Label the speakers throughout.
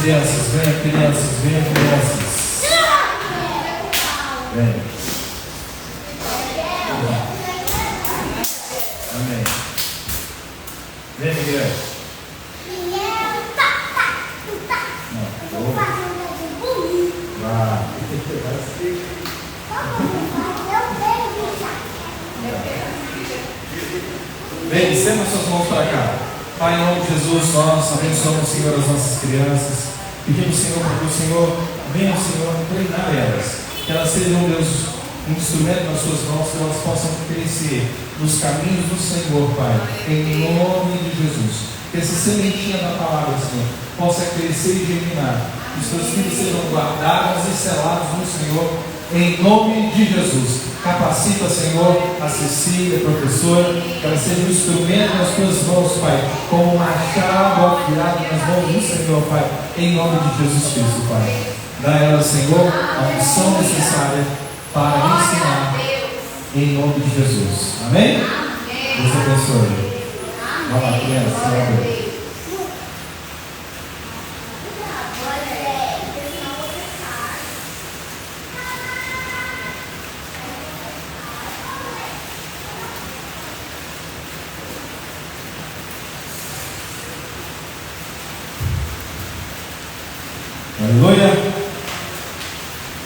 Speaker 1: Crianças, venham crianças, venham crianças. Venham. Amém. Venha, igreja. Vem, estenda suas mãos para cá. Pai, em nome de Jesus, nós abençoamos, Senhor, as nossas crianças. Pedimos, Senhor, para que o Senhor venha, Senhor, treinar elas. Que elas sejam, Deus, um instrumento nas suas mãos, que elas possam crescer nos caminhos do Senhor, Pai. Em nome de Jesus. Que essa sementinha da palavra, Senhor, possa crescer e germinar. Que os teus filhos sejam guardados e selados no Senhor. Em nome de Jesus. Capacita, Senhor, a Cecília, a professora, que ela seja um instrumento nas tuas mãos, Pai, como um machado afiado nas mãos do Senhor, Pai, em nome de Jesus Cristo, Pai. Dá a ela, Senhor, a unção necessária para ensinar, em nome de Jesus. Amém? Deus abençoe. Vai lá, criança. Aleluia.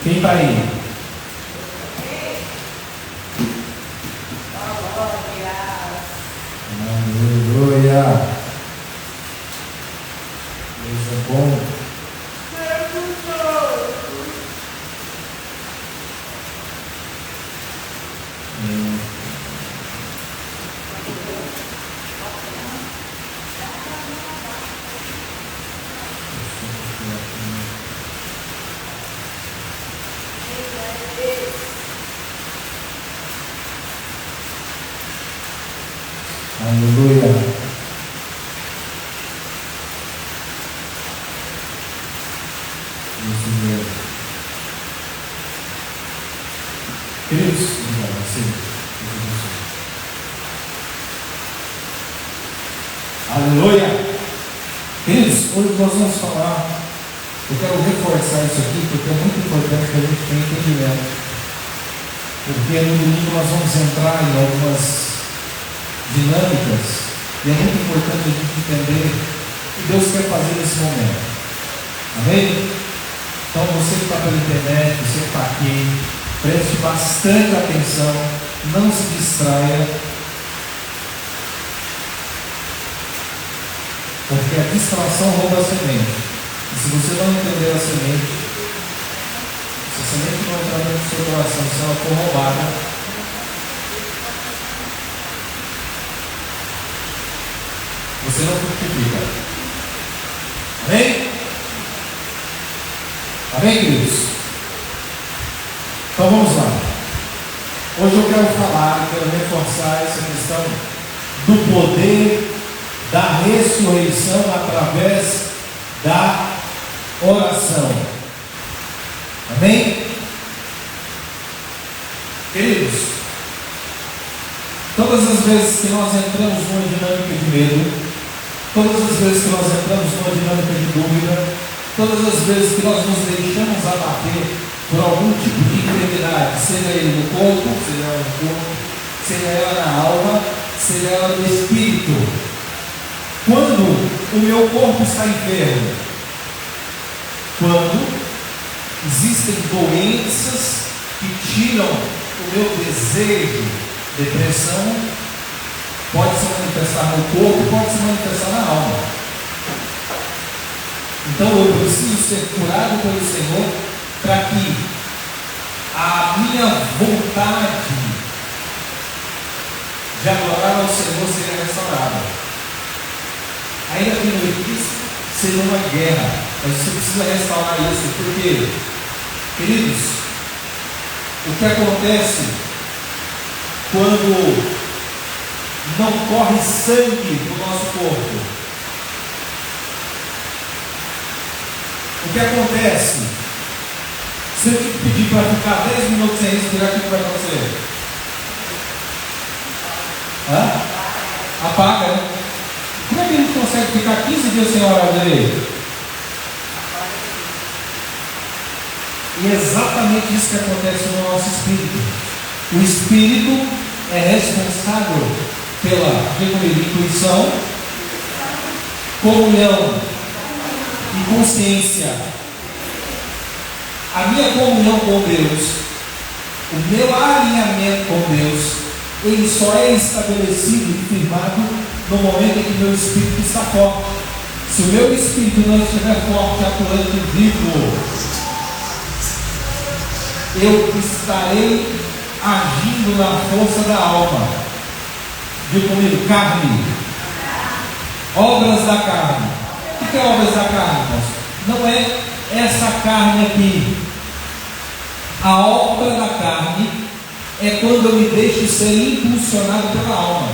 Speaker 1: Quem está aí? Aleluia. Deus é bom. Aleluia. Isso mesmo. Queridos, aleluia. Queridos, hoje nós vamos falar. Eu quero reforçar isso aqui porque é muito importante que a gente tenha entendimento. Porque no domingo nós vamos entrar em algumas dinâmicas, e é muito importante a gente entender o que Deus quer fazer nesse momento. Amém? Então você que está pela internet, você que está aqui, preste bastante atenção, não se distraia, porque a distração rouba a semente. E se você não entender a semente, se a semente não entrar dentro do seu coração, se ela for roubada, você não frutifica. Amém? Amém, queridos? Então vamos lá. Hoje eu quero falar, quero reforçar essa questão do poder da ressurreição através da oração. Amém? Queridos, todas as vezes que nós entramos numa dinâmica de medo, todas as vezes que nós entramos numa dinâmica de dúvida, todas as vezes que nós nos deixamos abater por algum tipo de enfermidade, seja ele no corpo, seja ela no corpo, seja ela na alma, seja ela no espírito. Quando o meu corpo está enfermo, quando existem doenças que tiram o meu desejo, depressão, pode se manifestar no corpo, pode se manifestar na alma. Então eu preciso ser curado pelo Senhor para que a minha vontade de adorar ao Senhor seja restaurada. Ainda que no início seja uma guerra, mas você precisa restaurar isso, porque, queridos, o que acontece quando não corre sangue no nosso corpo? O que acontece? Se eu te pedir para ficar 10 minutos sem respirar, o que vai acontecer? Apaga, né? Como é que a gente consegue ficar 15 dias sem orar direito? E é exatamente isso que acontece no nosso espírito. O espírito é responsável pela intuição, comunhão e consciência. A minha comunhão com Deus, o meu alinhamento com Deus, ele só é estabelecido e firmado no momento em que meu espírito está forte. Se o meu espírito não estiver forte, atuante e vivo, eu estarei agindo na força da alma. Diga comigo, carne. Obras da carne. O que é obras da carne, irmãos? Não é essa carne aqui. A obra da carne é quando eu me deixo ser impulsionado pela alma.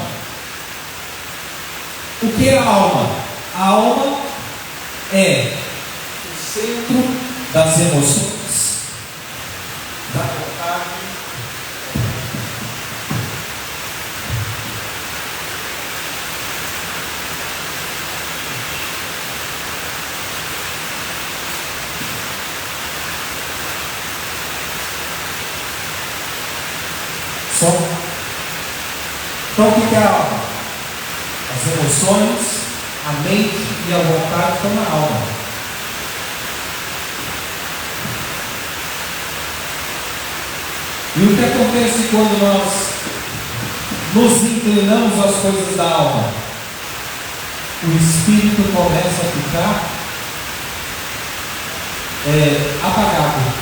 Speaker 1: O que é a alma? A alma é o centro das emoções, da vontade, Então o que é a alma? As emoções, a mente e a vontade estão na alma. E o que acontece quando nós nos inclinamos às coisas da alma? O espírito começa a ficar apagado.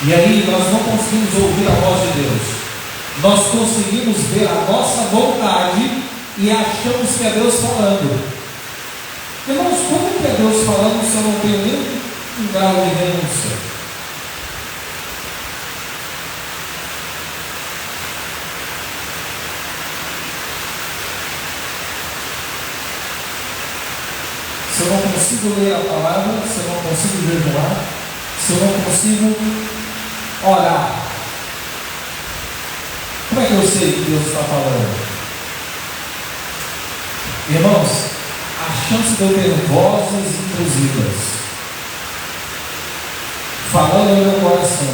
Speaker 1: E aí nós não conseguimos ouvir a voz de Deus. Nós conseguimos ver a nossa vontade e achamos que é Deus falando. Irmãos, como que é Deus falando se eu não tenho nem grau de renúncia? Se eu não consigo ler a palavra, se eu não consigo jejuar, se eu não consigo orar, como é que eu sei que Deus está falando? Irmãos, a chance de eu ter vozes intrusivas falando no meu coração,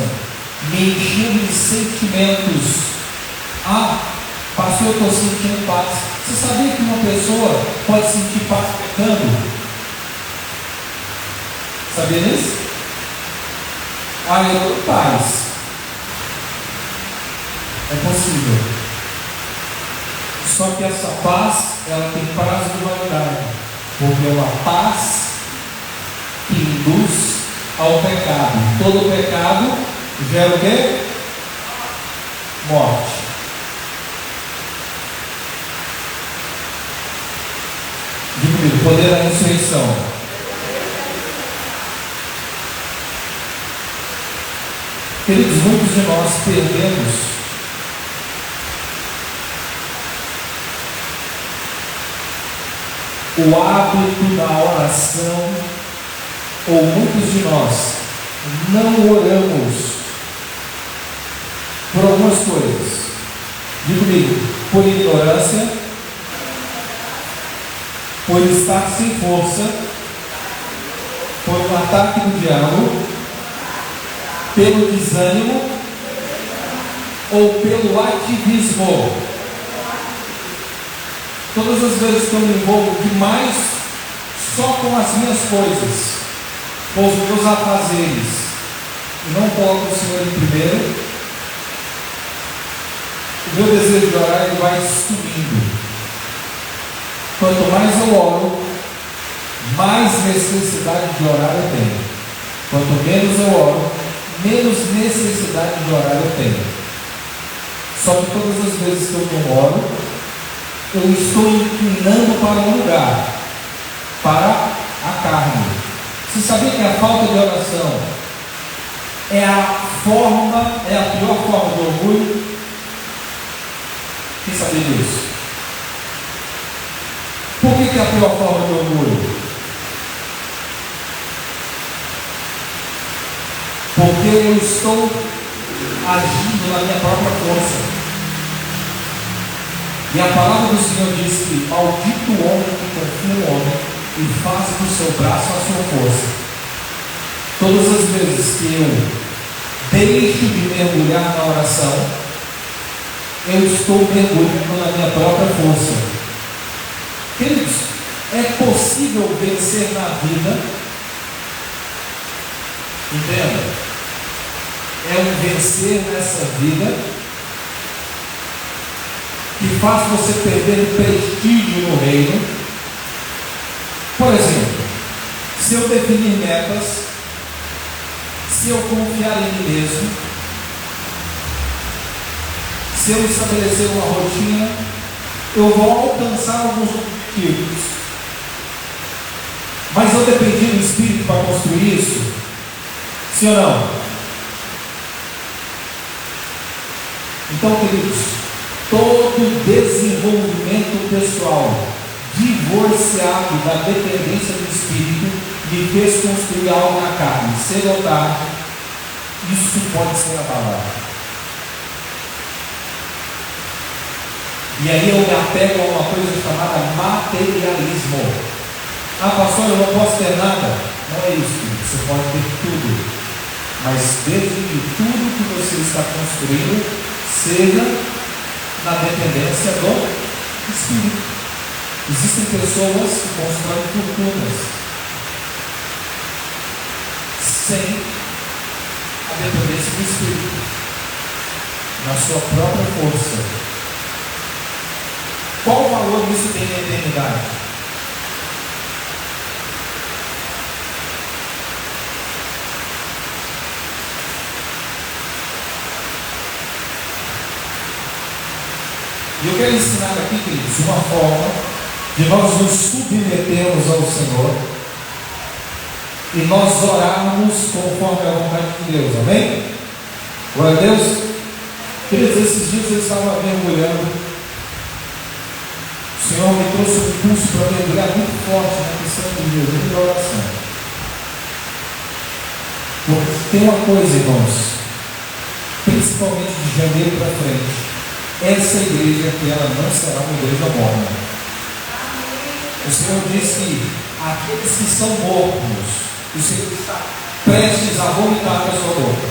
Speaker 1: me enchendo de sentimentos. Pastor, eu estou sentindo paz. Você sabia que uma pessoa pode sentir paz pecando? Sabia disso? Eu estou em paz. É possível. Só que essa paz, ela tem prazo de validade, porque é uma paz que induz ao pecado. Todo pecado gera o quê? Morte. Diga comigo, poder da ressurreição. Queridos, muitos de nós perdemos o hábito da oração, ou muitos de nós não oramos por algumas coisas. Diga comigo, por ignorância, por estar sem força, por um ataque do diabo, pelo desânimo ou pelo ativismo. Todas as vezes que eu me envolvo demais só com as minhas coisas, com os meus afazeres, e não coloco o Senhor em primeiro, o meu desejo de orar ele vai sumindo. Quanto mais eu oro, mais necessidade de orar eu tenho. Quanto menos eu oro, menos necessidade de orar eu tenho. Só que todas as vezes que eu não oro, eu estou inclinando para um lugar, para a carne. Você sabia que a falta de oração é a pior forma de orgulho? Quem sabia disso? Por que é a pior forma de orgulho? Porque eu estou agindo na minha própria força. E a palavra do Senhor diz que maldito o homem que confia no homem e faz do seu braço a sua força. Todas as vezes que eu deixo de mergulhar na oração, eu estou mergulhando na minha própria força. Queridos, é possível vencer na vida? Entenda? É um vencer nessa vida que faz você perder prestígio no reino. Por exemplo, se eu definir metas, se eu confiar em mim mesmo, se eu estabelecer uma rotina, eu vou alcançar alguns objetivos. Mas eu dependi do Espírito para construir isso? Sim ou não? Então, queridos, todo desenvolvimento pessoal divorciado da dependência do Espírito me fez construir algo na carne. Cedo ou tarde, isso pode ser abalado. E aí eu me apego a uma coisa chamada materialismo. Ah, pastor, eu não posso ter nada. Não é isso, você pode ter tudo. Mas desde que tudo que você está construindo seja na dependência do Espírito. Existem pessoas que constroem fortunas sem a dependência do Espírito, na sua própria força. Qual valor isso tem na eternidade? E eu quero ensinar aqui, queridos, uma forma de nós nos submetermos ao Senhor e nós orarmos conforme a vontade de Deus, amém? Glória a Deus. Queridos, esses dias eu estava mergulhando. O Senhor me trouxe um impulso para mergulhar muito forte na questão de Deus e da oração. Porque tem uma coisa, irmãos, principalmente de janeiro para frente, essa igreja que ela não será uma igreja morna. O Senhor disse que aqueles que são mortos, o Senhor está prestes a vomitar da sua boca.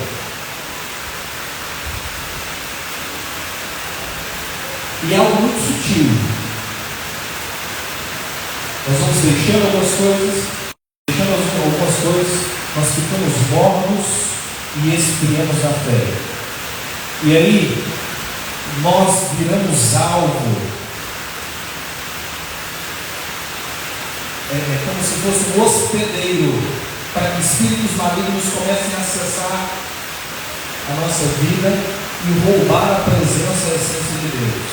Speaker 1: E é algo muito sutil. Nós vamos deixando algumas coisas, nós ficamos mornos e esfriamos a fé. E aí, nós viramos alvo. É como se fosse um hospedeiro para que espíritos malignos comecem a acessar a nossa vida e roubar a presença e a essência de Deus.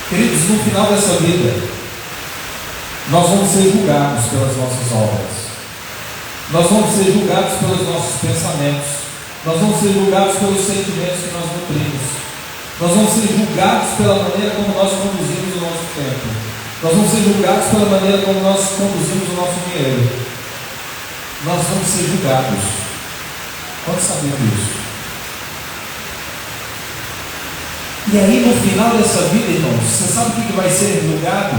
Speaker 1: Queridos, no final dessa vida, nós vamos ser julgados pelas nossas obras, nós vamos ser julgados pelos nossos pensamentos, nós vamos ser julgados pelos sentimentos que nós nutrimos. Nós vamos ser julgados pela maneira como nós conduzimos o nosso tempo. Nós vamos ser julgados pela maneira como nós conduzimos o nosso dinheiro. Nós vamos ser julgados. Quantos sabiam disso? E aí no final dessa vida, irmãos, você sabe o que vai ser julgado?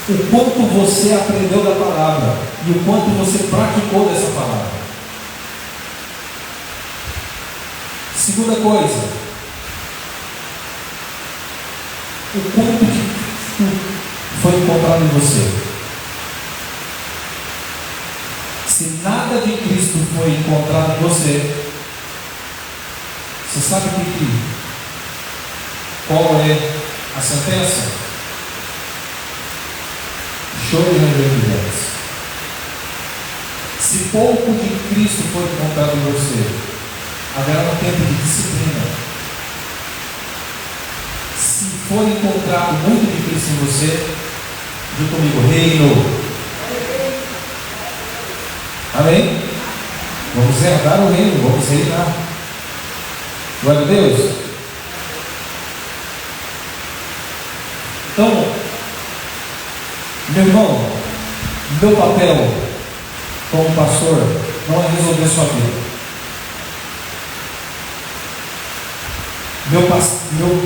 Speaker 1: O quanto você aprendeu da palavra e o quanto você praticou dessa palavra. Segunda coisa, o quanto de Cristo foi encontrado em você. Se nada de Cristo foi encontrado em você, você sabe qual é a sentença? Choro e ranger de dentes. Se pouco de Cristo for encontrado em você, haverá um tempo de disciplina. Se for encontrado muito de Cristo em você, diga comigo, reino. Amém? Vamos herdar o reino, vamos reinar. Glória a Deus. Então, meu irmão, meu papel como pastor não é resolver sua vida. Meu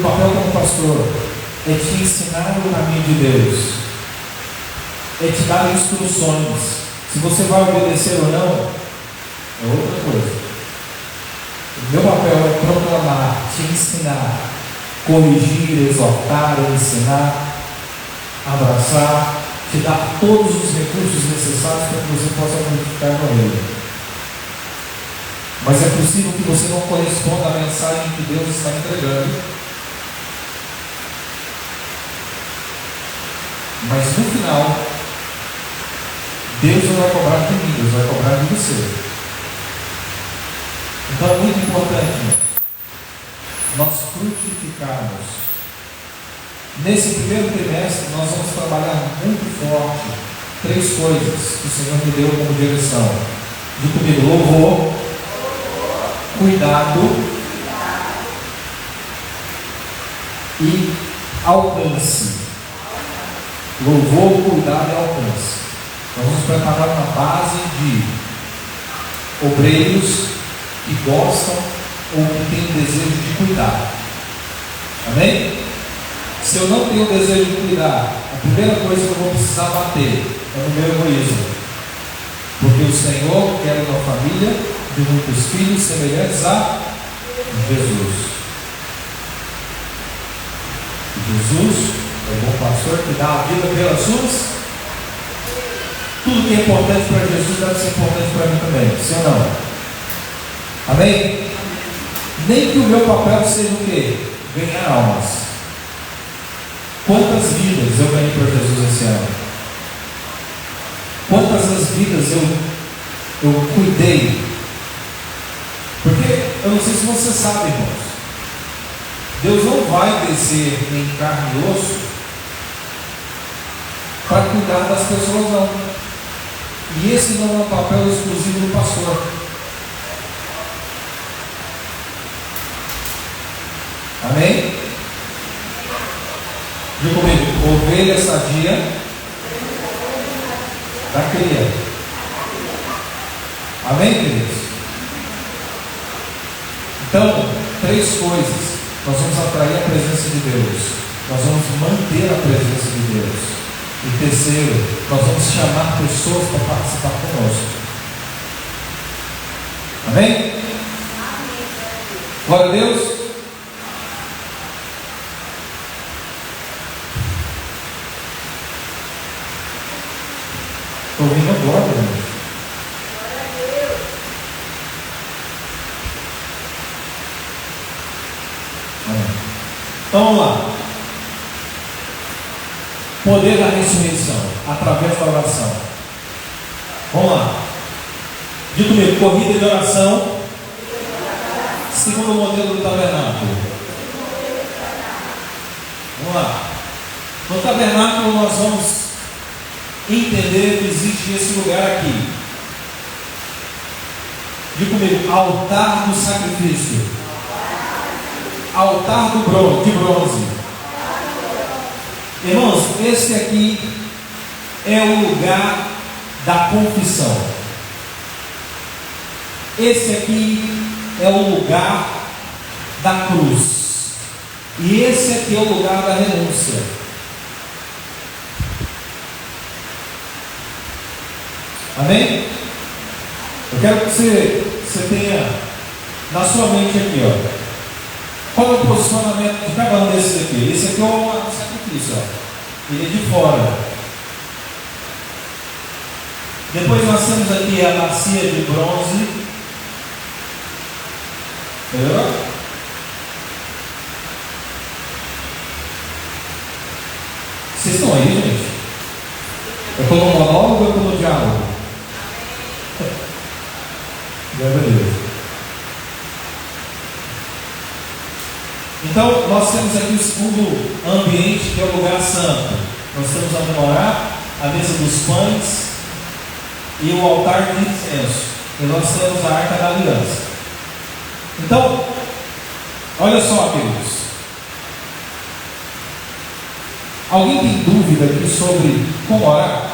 Speaker 1: papel como pastor é te ensinar o caminho de Deus, é te dar instruções. Se você vai obedecer ou não, é outra coisa. O meu papel é proclamar, te ensinar, corrigir, exortar, ensinar, abraçar, te dar todos os recursos necessários para que você possa frutificar no reino. Mas é possível que você não corresponda à mensagem que Deus está entregando. Mas no final, Deus não vai cobrar de mim, Deus vai cobrar de você. Então é muito importante nós frutificarmos. Nesse primeiro trimestre, nós vamos trabalhar muito forte 3 coisas que o Senhor me deu como direção. Diga comigo, louvor, cuidado e alcance. Louvor, cuidado e alcance. Nós vamos preparar uma base de obreiros que gostam ou que têm desejo de cuidar. Amém? Se eu não tenho desejo de cuidar, a primeira coisa que eu vou precisar bater é no meu egoísmo. Porque o Senhor quer uma família de muitos filhos semelhantes a Jesus. Jesus é o bom pastor que dá a vida pelas suas. Tudo que é importante para Jesus deve ser importante para mim também, sim ou não? Amém? Nem que o meu papel seja o quê? Ganhar almas. Quantas vidas eu ganhei para Jesus esse ano? Quantas das vidas eu cuidei? Porque eu não sei se você sabe, irmãos, Deus não vai descer em carne e osso para cuidar das pessoas, não. E esse não é um papel exclusivo do pastor. Amém? Diga comigo, ovelha sadia da cria. Amém, queridos? Então, 3 coisas. Nós vamos atrair a presença de Deus. Nós vamos manter a presença de Deus. E terceiro, nós vamos chamar pessoas para participar conosco. Amém? Glória a Deus. Estou ouvindo agora, gente. Então vamos lá. Poder da ressurreição através da oração. Vamos lá. Diga comigo, corrida de oração segundo o modelo do tabernáculo. Vamos lá. No tabernáculo nós vamos entender que existe esse lugar aqui. Diga comigo, altar do sacrifício. Altar de bronze. Irmãos, esse aqui é o lugar da confissão. Esse aqui é o lugar da cruz. E esse aqui é o lugar da renúncia. Amém? Eu quero que você tenha na sua mente aqui, ó. Qual é o posicionamento de cada um desses aqui? Esse aqui é o sacrifício, ó. Ele é de fora. Depois nós temos aqui a bacia de bronze. Entendeu? Vocês estão aí, gente? É pelo monólogo ou pelo diálogo? Glória a Deus. Então, nós temos aqui o segundo ambiente, que é o lugar santo. Nós temos a menorá, a mesa dos pães e o altar de incenso. E nós temos a arca da aliança. Então, olha só, queridos. Alguém tem dúvida aqui sobre como orar?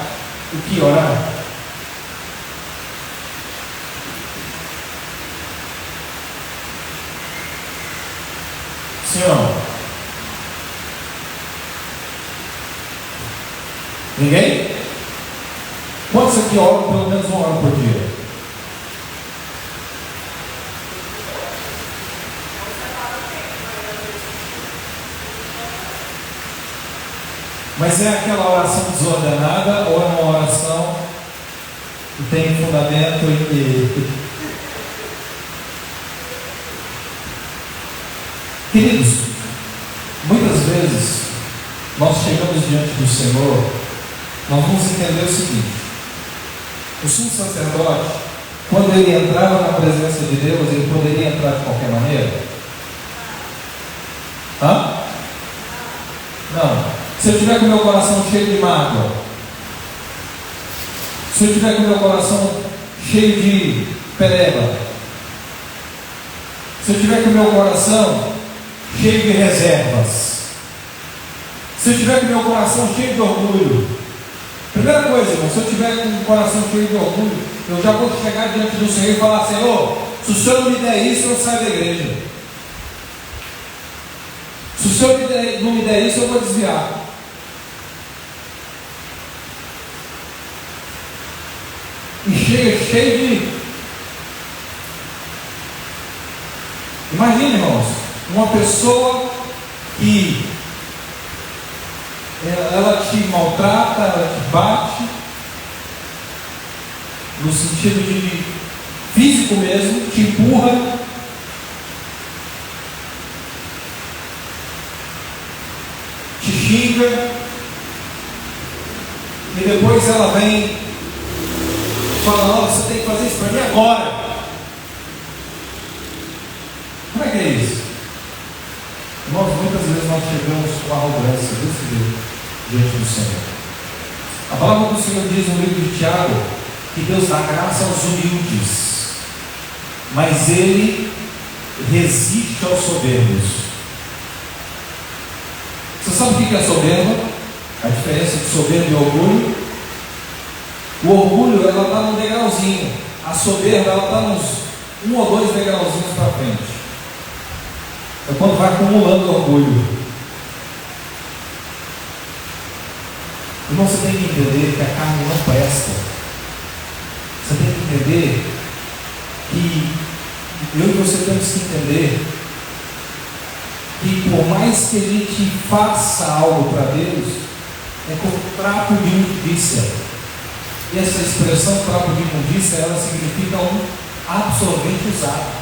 Speaker 1: O que orar? Senhor? Ninguém? Quantos aqui oram pelo menos uma hora por dia? Mas é aquela oração desordenada ou é uma oração que tem fundamento Queridos, muitas vezes nós chegamos diante do Senhor, nós vamos entender o seguinte: o sumo sacerdote, quando ele entrava na presença de Deus, ele poderia entrar de qualquer maneira? Hã? Não. Se eu tiver com o meu coração cheio de mágoa, se eu tiver com o meu coração cheio de pereba, se eu tiver com o meu coração cheio de reservas, se eu tiver com o meu coração cheio de orgulho, primeira coisa, irmão, se eu tiver com o coração cheio de orgulho, eu já vou chegar diante do Senhor e falar: Senhor, se o Senhor não me der isso, eu saio da igreja. Se o Senhor não me der isso, eu vou desviar. E cheio de... Imagine, irmãos, uma pessoa que ela te maltrata, ela te bate, no sentido de físico mesmo, te empurra, te xinga, e depois ela vem falando: você tem que fazer isso para mim agora. Como é que é isso? Irmãos, muitas vezes nós chegamos com arrogância desse jeito diante do Senhor. A palavra do Senhor diz no livro de Tiago que Deus dá graça aos humildes, mas Ele resiste aos soberbos. Você sabe o que é soberba? A diferença de soberba e orgulho? O orgulho, ela está num degrauzinho. A soberba, ela está nos 1 ou 2 degrauzinhos para frente. É quando vai acumulando orgulho. Irmão, você tem que entender que a carne não presta. Você tem que entender que eu e você temos que entender que por mais que a gente faça algo para Deus, é como trapo de imundícia. E essa expressão trapo de imundícia, ela significa um absorvente usado.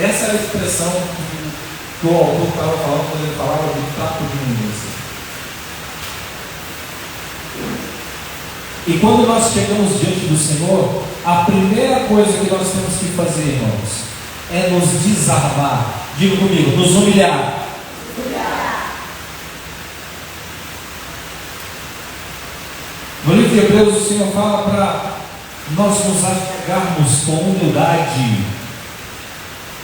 Speaker 1: Essa é a expressão que o autor estava falando quando ele falava de trapo de imundícia. E quando nós chegamos diante do Senhor, a primeira coisa que nós temos que fazer, irmãos, é nos desarmar. Diga comigo: nos humilhar. No livro de Hebreus, o Senhor fala para nós nos achegarmos com humildade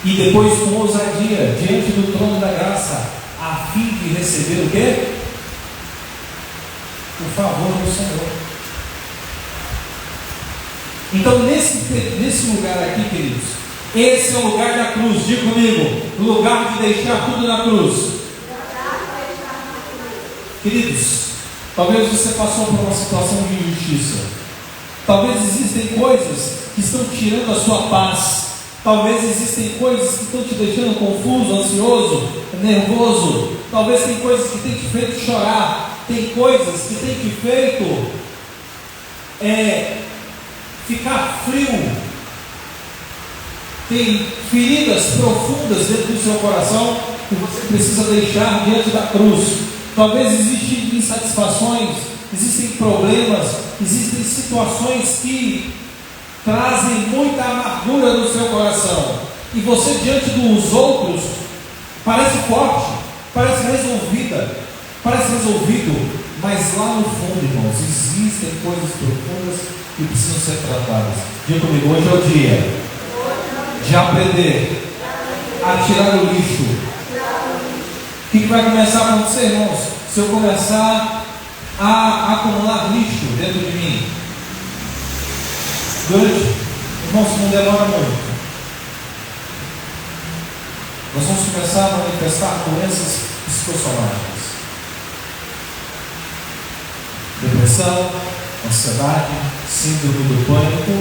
Speaker 1: e depois com ousadia diante do trono da graça, a fim de receber o quê? O favor do Senhor. Então, nesse lugar aqui, queridos, esse é o lugar da cruz. Diga comigo: o lugar de deixar tudo na cruz. Queridos, talvez você passou por uma situação de injustiça. Talvez existem coisas que estão tirando a sua paz. Talvez existem coisas que estão te deixando confuso, ansioso, nervoso. Talvez tem coisas que têm te feito chorar. Tem coisas que têm te feito ficar frio. Tem feridas profundas dentro do seu coração que você precisa deixar diante da cruz. Talvez existam insatisfações existem problemas, existem situações que trazem muita amargura no seu coração, e você diante dos outros parece forte, parece resolvido, mas lá no fundo, irmãos, existem coisas profundas que precisam ser tratadas. Diga comigo, hoje é o dia de aprender a tirar o lixo. O que vai começar a acontecer, irmãos? Se eu começar a acumular lixo dentro de mim, irmãos, não demora muito, nós vamos começar a manifestar doenças psicossomáticas, depressão, ansiedade, síndrome do pânico.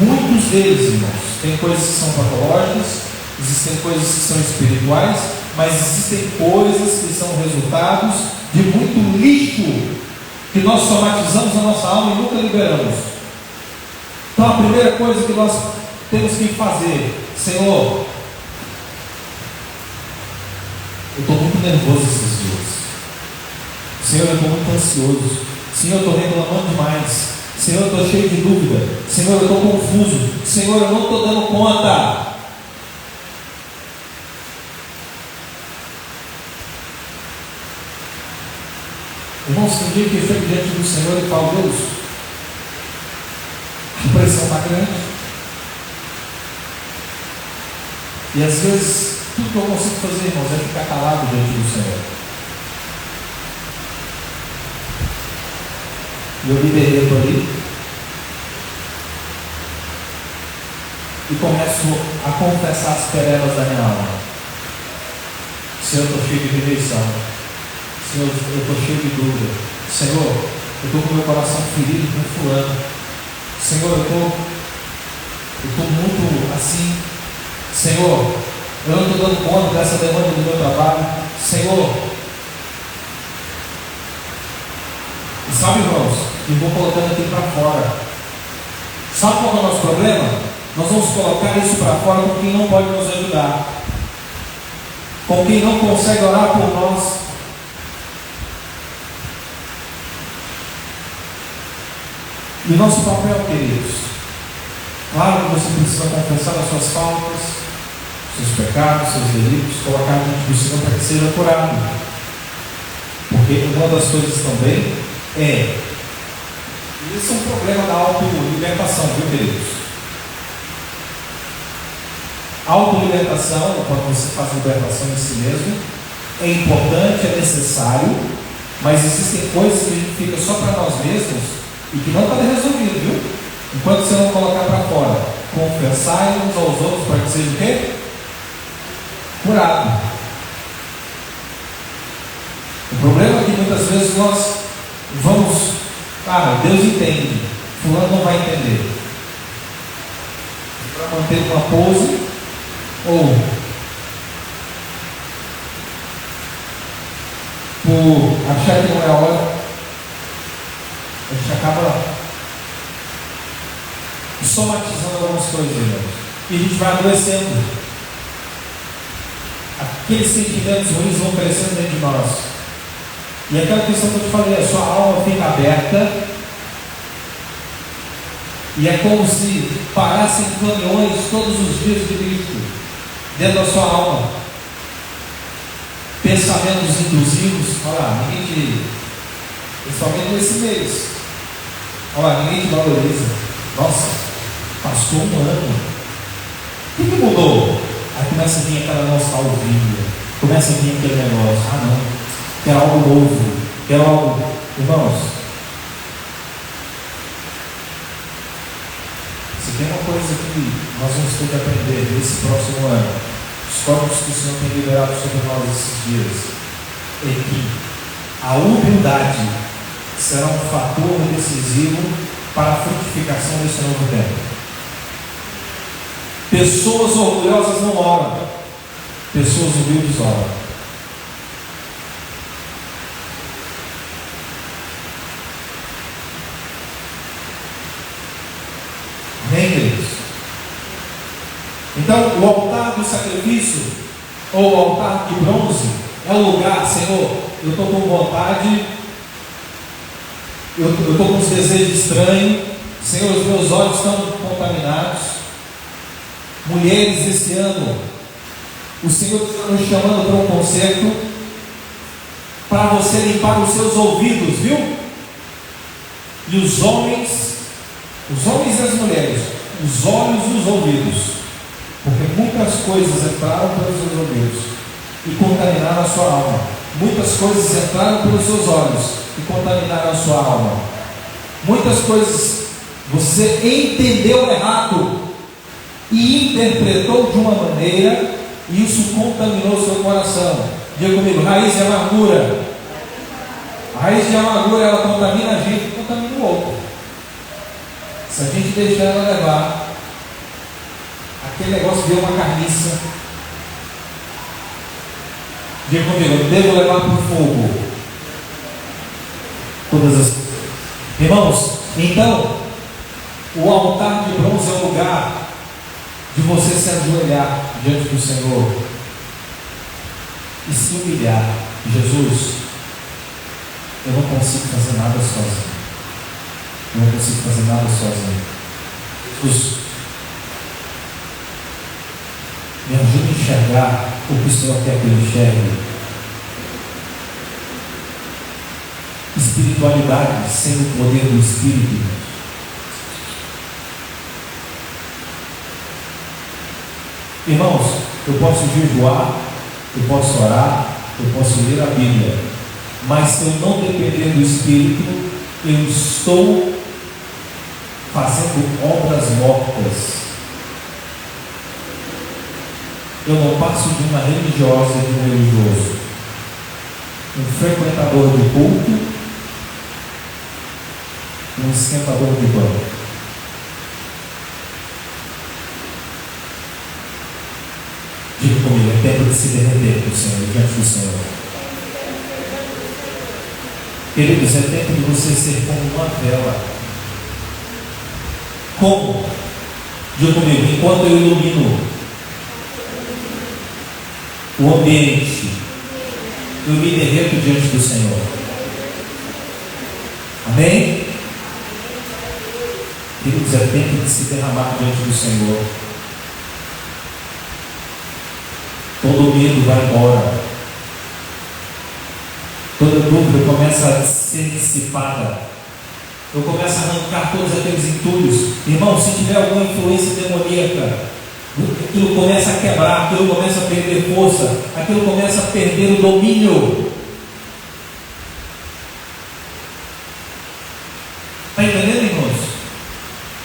Speaker 1: Muitos deles, irmãos, tem coisas que são patológicas, existem coisas que são espirituais, mas existem coisas que são resultados de muito lixo que nós somatizamos na nossa alma e nunca liberamos. Então a primeira coisa que nós temos que fazer: Senhor, eu estou muito nervoso esses dias. Senhor, eu estou muito ansioso. Senhor, eu estou reclamando demais. Senhor, eu estou cheio de dúvida. Senhor, eu estou confuso. Senhor, eu não estou dando conta. Irmãos, tem dia que eu chego diante do Senhor e falo: Deus, a pressão está grande. E às vezes, tudo que eu consigo fazer, irmãos, é ficar calado diante do Senhor. E eu me derreto ali e começo a confessar as perebas da minha alma. Senhor, eu estou cheio de rejeição. Senhor, eu estou cheio de dúvida. Senhor, eu estou com o meu coração ferido com fulano. Senhor, eu estou muito assim. Senhor, eu não estou dando conta dessa demanda do meu trabalho. Senhor, e sabe, irmãos, e vou colocando aqui para fora. Sabe qual é o nosso problema? Nós vamos colocar isso para fora com quem não pode nos ajudar, com quem não consegue orar por nós. E o nosso papel, queridos, claro que você precisa confessar as suas faltas, seus pecados, seus delitos, colocar diante do Senhor para que seja curado. Porque uma das coisas também é, isso é um problema da autolibertação, viu, queridos? Autolibertação, quando você faz libertação em si mesmo, é importante, é necessário, mas existem coisas que a gente fica só para nós mesmos e que não está resolvido, viu? Enquanto você não colocar para fora, confessar uns aos outros para que seja o quê? Curado. O problema é que muitas vezes nós vamos, cara, Deus entende, fulano não vai entender, para manter uma pose, ou por achar que não é a hora, a gente acaba somatizando algumas coisas, irmãos, e a gente vai adoecendo. Aqueles sentimentos ruins vão crescendo dentro de nós. E aquela questão que eu te falei, a sua alma fica aberta, e é como se parassem caminhões todos os dias de lixo dentro da sua alma. Pensamentos intrusivos, olha lá, ninguém te, principalmente nesse mês, olha lá, ninguém te valoriza. Nossa, passou um ano, o que mudou? Aí começa a vir aquela nostalgia, começa a vir aquele negócio, ah não, quero algo novo, quero algo, irmãos, se tem uma coisa que nós vamos ter que aprender nesse próximo ano, os códigos que o Senhor tem liberado sobre nós esses dias, é que a humildade será um fator decisivo para a frutificação desse novo tempo. Pessoas orgulhosas não oram, pessoas humildes oram. Amém, queridos? Então, o altar do sacrifício, ou o altar de bronze, é o lugar, Senhor, eu estou com vontade Eu estou com uns desejos estranhos. Senhor, os meus olhos estão contaminados. Mulheres, esse ano, o Senhor está nos chamando para um concerto, para você limpar os seus ouvidos, viu? E os homens e as mulheres, os olhos e os ouvidos, porque muitas coisas entraram pelos seus ouvidos e contaminaram a sua alma. Muitas coisas entraram pelos seus olhos e contaminaram a sua alma. Muitas coisas você entendeu errado e interpretou de uma maneira, e isso contaminou seu coração. Diga comigo: raiz de amargura. A raiz de amargura, ela contamina a gente e contamina o outro. Se a gente deixar ela levar, aquele negócio deu uma carniça. Diga comigo: eu devo levar para o fogo todas as coisas. Irmãos, então, o altar de bronze é o lugar de você se ajoelhar diante do Senhor e se humilhar. Jesus, eu não consigo fazer nada sozinho. Eu não consigo fazer nada sozinho. Jesus, me ajude a enxergar o que o Senhor quer que eu enxergue. Espiritualidade sem o poder do Espírito. Irmãos, eu posso jejuar, eu posso orar, eu posso ler a Bíblia, mas se eu não depender do Espírito, eu estou fazendo obras mortas. Eu não passo de uma religiosa e de um religioso, um frequentador de culto, um esquentador de banco. Diga comigo: é tempo de se derreter para o Senhor, diante do Senhor. Queridos, é tempo de você ser como uma vela. Como? Diga comigo: enquanto eu ilumino o ambiente, eu me derreto diante do Senhor. Amém? Queridos, é tempo de se derramar diante do Senhor. Todo medo vai embora. Toda dúvida começa a ser dissipada. Eu começo a arrancar todos aqueles entulhos. Irmão, se tiver alguma influência demoníaca, aquilo começa a quebrar, aquilo começa a perder força, aquilo começa a perder o domínio. Está entendendo, irmãos?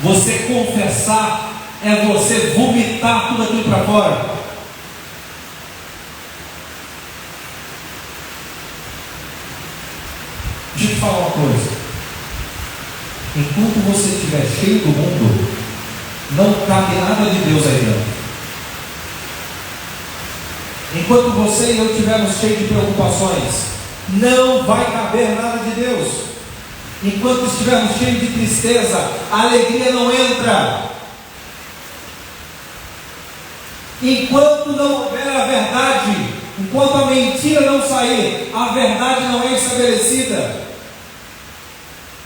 Speaker 1: Você confessar é você vomitar tudo aquilo para fora. Deixa eu te falar uma coisa. Enquanto você estiver cheio do mundo, não cabe nada de Deus aí dentro. Enquanto você e eu estivermos cheios de preocupações, não vai caber nada de Deus. Enquanto estivermos cheios de tristeza, a alegria não entra. Enquanto não houver a verdade, enquanto a mentira não sair, a verdade não é estabelecida.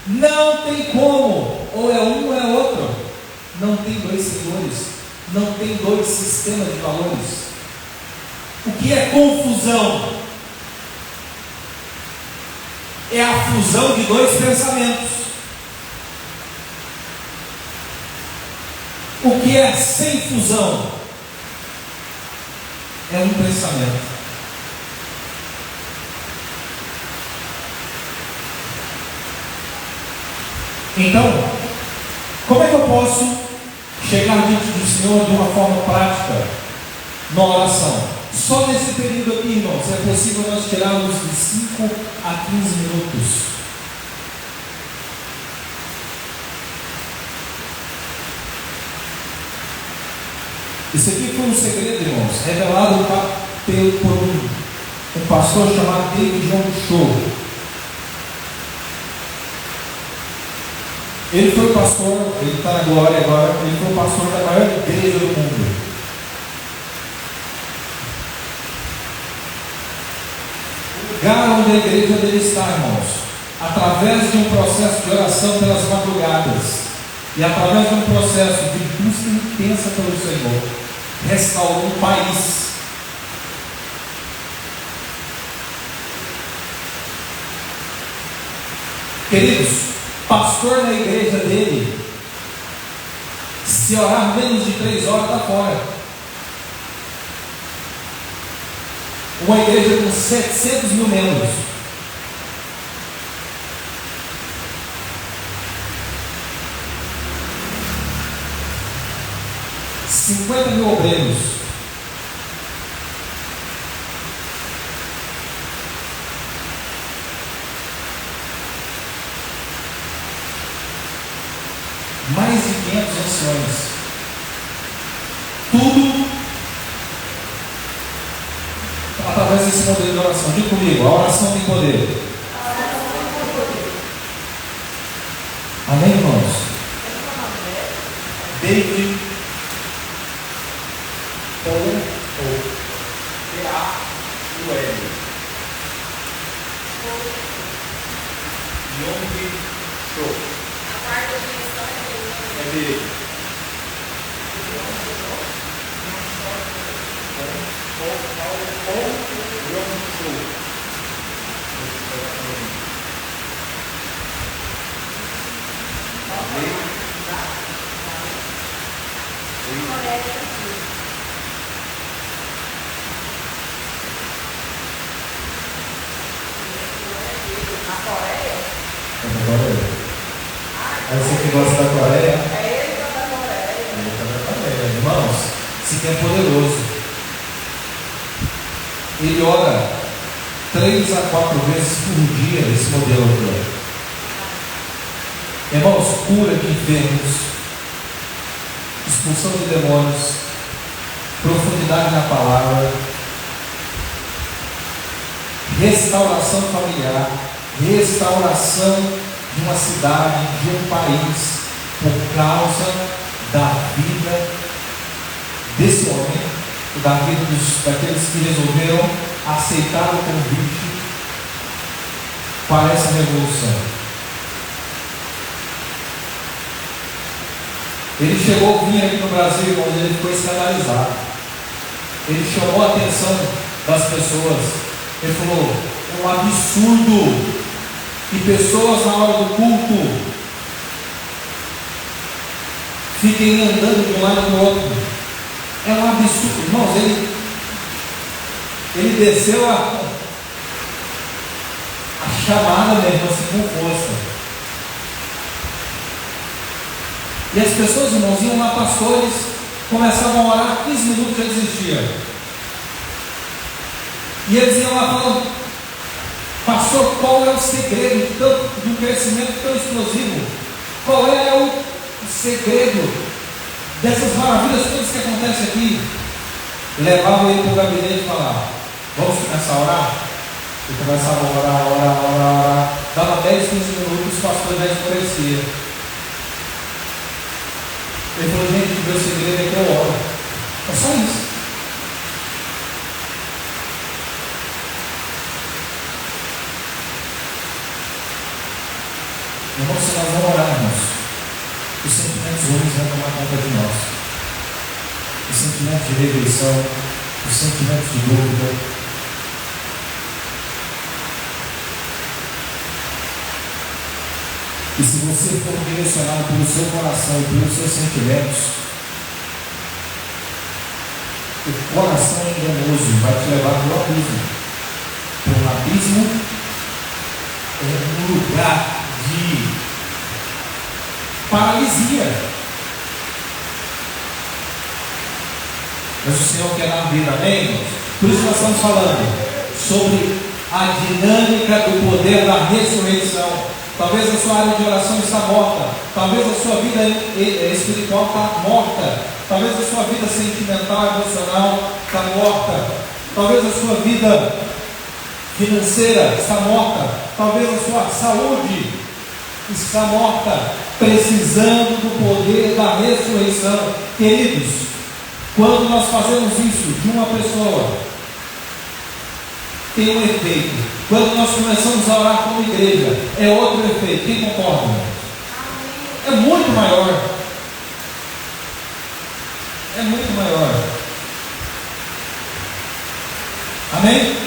Speaker 1: Não tem como, ou é um ou é outro. Não tem dois senhores, não tem dois sistemas de valores. O que é confusão? É a fusão de dois pensamentos. O que é sem fusão? É um pensamento. Então, como é que eu posso chegar diante do Senhor de uma forma prática na oração? Só nesse período aqui, irmãos, é possível nós tirarmos de 5 a 15 minutos. Isso aqui foi um segredo, irmãos, revelado por um pastor chamado David John Cho. Ele foi pastor, ele está na glória agora, ele foi o pastor da maior igreja do mundo. O lugar onde a igreja dele está, irmãos, através de um processo de oração pelas madrugadas e através de um processo de busca intensa pelo Senhor, restaurou o país. Queridos, pastor na igreja dele, se orar menos de 3 horas, está fora. Uma igreja com 700 mil membros. $50 mil obreiros. Mais de 500 anciões. Tudo através desse modelo de oração. Diga comigo, a oração tem poder. Amém, irmãos? David Paul, P-A-U-L. Yong Show. É dele. Aí você que gosta da Coreia? É ele que está da Coreia. Ele está da Coreia. Irmãos, esse tempo é poderoso. Ele ora 3 a 4 vezes por dia esse modelo aqui. Irmãos, cura de enfermos, expulsão de demônios, profundidade na palavra, restauração familiar, restauração de uma cidade, de um país, por causa da vida desse homem, da vida daqueles que resolveram aceitar o convite para essa revolução. Ele chegou, vinha aqui no Brasil, onde ele ficou escandalizado. Ele chamou a atenção das pessoas. Ele falou: é um absurdo que pessoas na hora do culto fiquem andando de um lado para o outro. É um absurdo. Irmãos, ele desceu a chamada mesmo assim com força. E as pessoas, irmãos, iam lá, pastores, começavam a orar, 15 minutos já desistia. E eles iam lá falando: pastor, qual é o segredo de um crescimento tão explosivo? Qual é o segredo dessas maravilhas todas que acontecem aqui? Levavam ele para o gabinete e falavam: vamos começar a orar? E começavam a orar. Dava 10, 15 minutos, o pastor já esmorecia. Ele falou: gente, o meu segredo é que eu oro. É só isso. Irmãos, se nós não orarmos, os sentimentos ruins vão tomar conta de nós. Os sentimentos de rejeição, os sentimentos de dúvida. E se você for direcionado pelo seu coração e pelos seus sentimentos, o coração enganoso vai te levar para o abismo. Para um abismo é um lugar de paralisia. Mas o Senhor quer dar vida, amém? Por isso nós estamos falando sobre a dinâmica do poder da ressurreição. Talvez a sua área de oração está morta, talvez a sua vida espiritual está morta, talvez a sua vida sentimental, emocional está morta, talvez a sua vida financeira está morta, talvez a sua saúde está morta, precisando do poder da ressurreição. Queridos, quando nós fazemos isso de uma pessoa, tem um efeito. Quando nós começamos a orar como igreja, igreja é outro efeito. Quem concorda? É muito maior. É muito maior. Amém?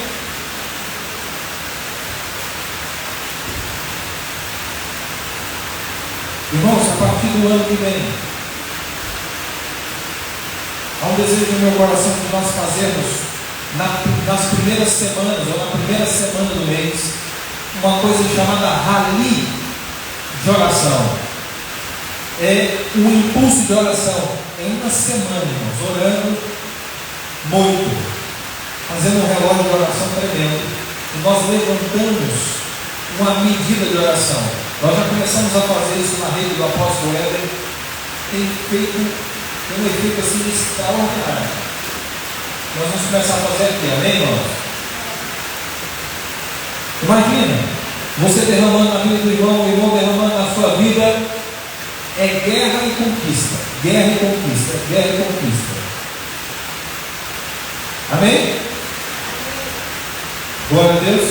Speaker 1: Irmãos, a partir do ano que vem, há um desejo no meu coração de nós fazermos nas primeiras semanas, ou na primeira semana do mês, uma coisa chamada rally de oração. É um impulso de oração. É uma semana, irmãos, orando muito, fazendo um relógio de oração tremendo. E nós levantamos uma medida de oração. Nós já começamos a fazer isso na rede do apóstolo Éder. Tem um efeito assim extraordinário. Nós vamos começar a fazer aqui, amém, irmãos? Imagina, você derramando na vida do irmão, o irmão derramando na sua vida. É guerra e conquista, guerra e conquista, guerra e conquista. Amém? Glória a Deus.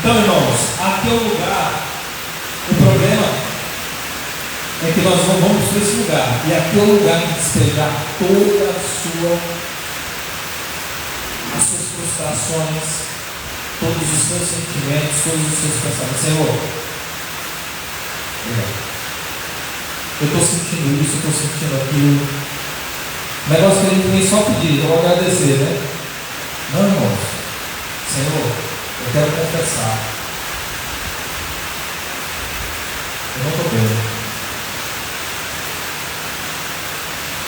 Speaker 1: Então, irmãos, aqui é o lugar. O problema é que nós não vamos para esse lugar. E aqui é o lugar de despejar todas as suas frustrações, todos os seus sentimentos, todos os seus pensamentos. Senhor, eu estou sentindo isso, eu estou sentindo aquilo. O negócio que a gente vem só pedir, eu vou agradecer, né? Não, irmãos. Senhor, eu quero confessar. Eu não estou bem.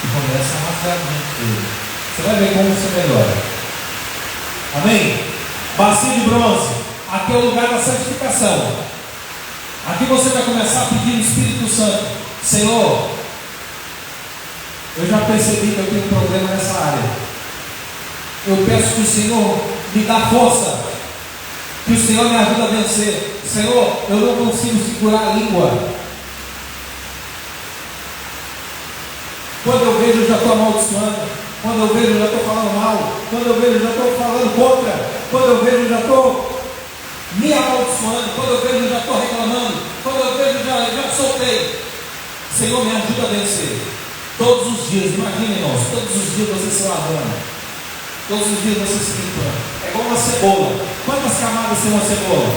Speaker 1: E começa a rasgar dele. Você vai ver como você melhora. Amém? Bacia de bronze. Aqui é o lugar da santificação. Aqui você vai começar a pedir o Espírito Santo. Senhor, eu já percebi que eu tenho um problema nessa área. Eu peço que o Senhor me dá força, que o Senhor me ajude a vencer. Senhor, eu não consigo segurar a língua. Quando eu vejo, eu já estou amaldiçoando. Quando eu vejo, eu já estou falando mal. Quando eu vejo, eu já estou falando contra. Quando eu vejo, eu já estou me amaldiçoando. Quando eu vejo, eu já estou reclamando. Quando eu vejo, já soltei. Senhor, me ajuda a vencer. Todos os dias, imagine, irmãos, todos os dias você se lavando. Todos os dias você se limpando. É igual uma cebola. Quantas camadas tem uma cebola?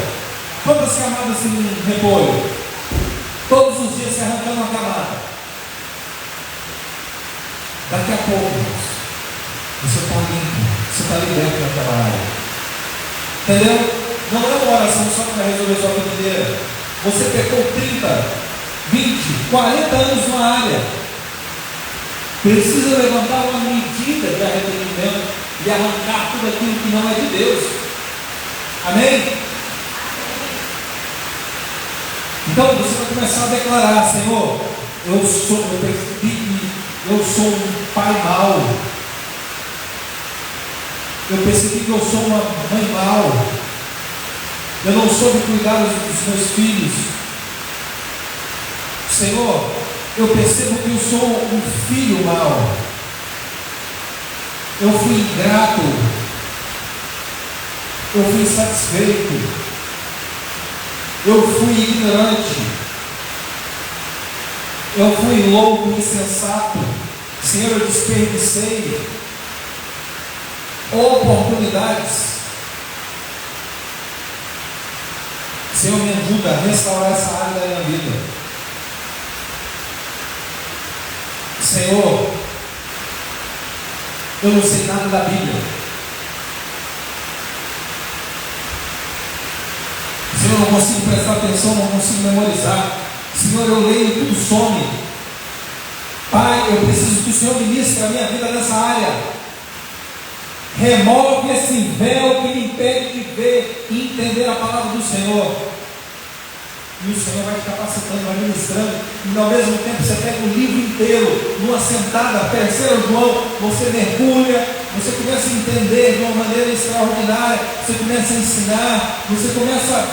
Speaker 1: Quantas camadas tem um repolho? Todos os dias se arrancando uma camada. Daqui a pouco, irmãos, você está limpo, você está liberto naquela área. Entendeu? Não é uma oração só para resolver sua vida inteira. Você pecou 30, 20, 40 anos numa área. Precisa levantar uma medida de arrependimento e arrancar tudo aquilo que não é de Deus. Amém? Então você vai começar a declarar: Senhor, eu percebi que eu sou um pai mau. Eu percebi que eu sou uma mãe mau. Eu não soube cuidar dos meus filhos. Senhor, eu percebo que eu sou um filho mau. Eu fui ingrato. Eu fui insatisfeito. Eu fui ignorante. Eu fui louco, insensato. Senhor, eu desperdicei oportunidades. Senhor, me ajuda a restaurar essa área da minha vida. Senhor, eu não sei nada da Bíblia. Senhor, eu não consigo prestar atenção, não consigo memorizar. Senhor, eu leio e tudo some. Pai, eu preciso que o Senhor ministre a minha vida nessa área. Remove esse véu que me impede de ver e entender a palavra do Senhor. E o Senhor vai te capacitando, vai ministrando. E ao mesmo tempo você pega o livro inteiro, numa sentada, 3 João, você mergulha, você começa a entender de uma maneira extraordinária, você começa a ensinar, você começa,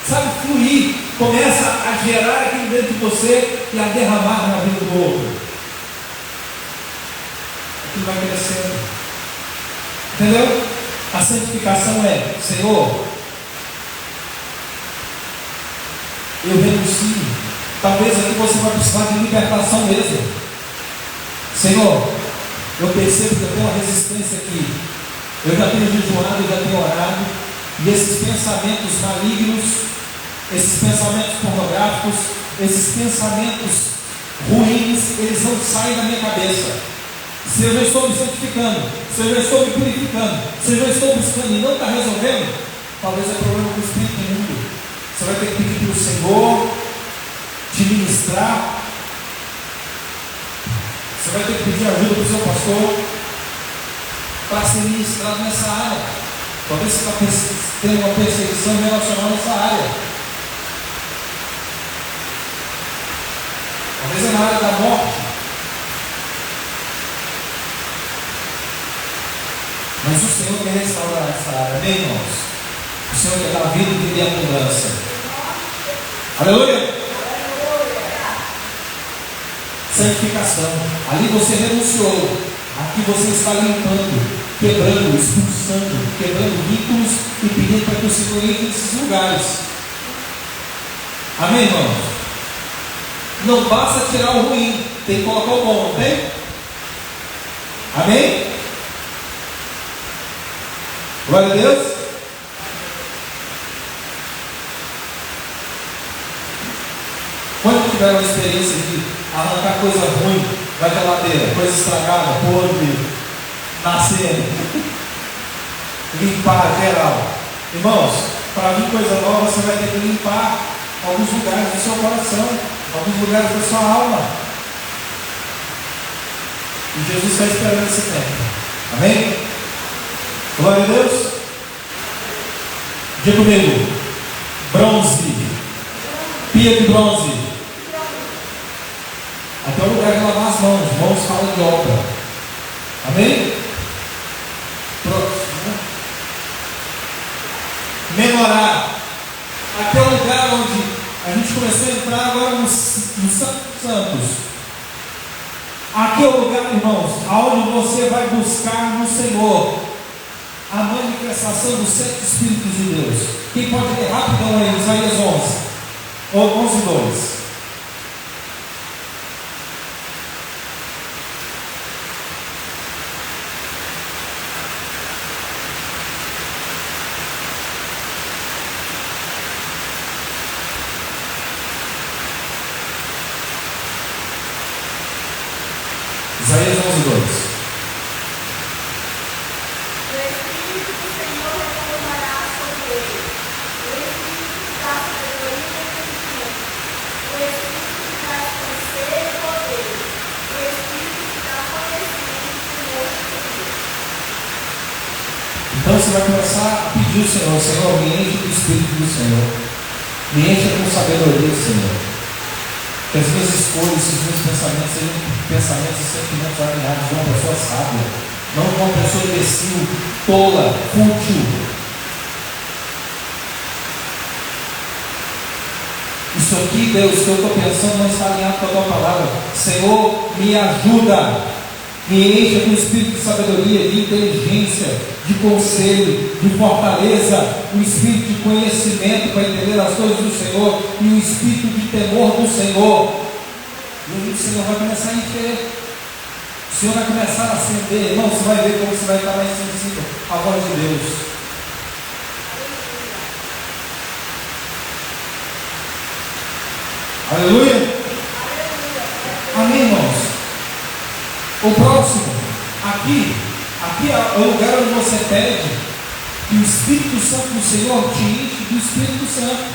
Speaker 1: sabe, fluir, começa a gerar aquilo dentro de você e a derramar na vida do outro. Aquilo vai crescendo. Entendeu? A santificação é: Senhor, eu renuncio. Talvez aqui você vai precisar de libertação mesmo. Senhor, eu percebo que eu tenho uma resistência aqui. Eu já tenho jejuado, eu já tenho orado, e esses pensamentos malignos, esses pensamentos pornográficos, esses pensamentos ruins, eles não saem da minha cabeça. Se eu já estou me santificando, se eu já estou me purificando, se eu já estou buscando e não está resolvendo, talvez é problema do espírito imundo. Você vai ter que pedir para o Senhor te ministrar. Você vai ter que pedir ajuda para o seu pastor para ser ministrado nessa área. Talvez você está tendo uma perseguição relacionada a essa área. Talvez é na área da morte. Mas o Senhor quer restaurar essa área, amém, irmãos? O Senhor quer dar vida e ter abundância. Aleluia! Santificação. Ali você renunciou. Aqui você está limpando, quebrando, expulsando, quebrando vínculos e pedindo para que o Senhor entre nesses lugares. Amém, irmãos? Não basta tirar o ruim, tem que colocar o bom, não tem? Amém? Glória a Deus. Quando tiveram a experiência de arrancar coisa ruim da geladeira, coisa estragada, podre, nascer, limpar geral. Irmãos, para vir coisa nova, você vai ter que limpar alguns lugares do seu coração, alguns lugares da sua alma. E Jesus está esperando esse tempo. Amém? Glória a Deus. Diga comigo: bronze, pia de bronze. Até o lugar de lavar as mãos. Mãos fala de obra. Amém? Próximo. Menorá. Até o lugar onde a gente começou a entrar agora nos santos. Aqui é o lugar, irmãos, aonde você vai buscar no Senhor a manifestação dos sete Espíritos de Deus. Quem pode ler rapidão aí, Isaías 11, ou 11, 2. Isaías 11, 2. Então você vai começar a pedir ao Senhor: Senhor, me enche do Espírito do Senhor, me enche com sabedoria, Senhor. Que as minhas escolhas, os meus pensamentos sejam pensamentos e sentimentos alinhados de uma pessoa sábia, não de uma pessoa imbecil, tola, fútil. Isso aqui, Deus, que eu estou pensando não está alinhado com a tua palavra. Senhor, me ajuda. Me encha com o espírito de sabedoria, de inteligência, de conselho, de fortaleza, um espírito de conhecimento para entender as coisas do Senhor e um espírito de temor do Senhor. E aí o Senhor vai começar a encher. O Senhor vai começar a acender. Irmão, você vai ver como você vai estar mais sensível à voz de Deus. Aleluia. Amém, irmãos. O próximo, aqui é o lugar onde você pede que o Espírito Santo do Senhor te enche do Espírito Santo,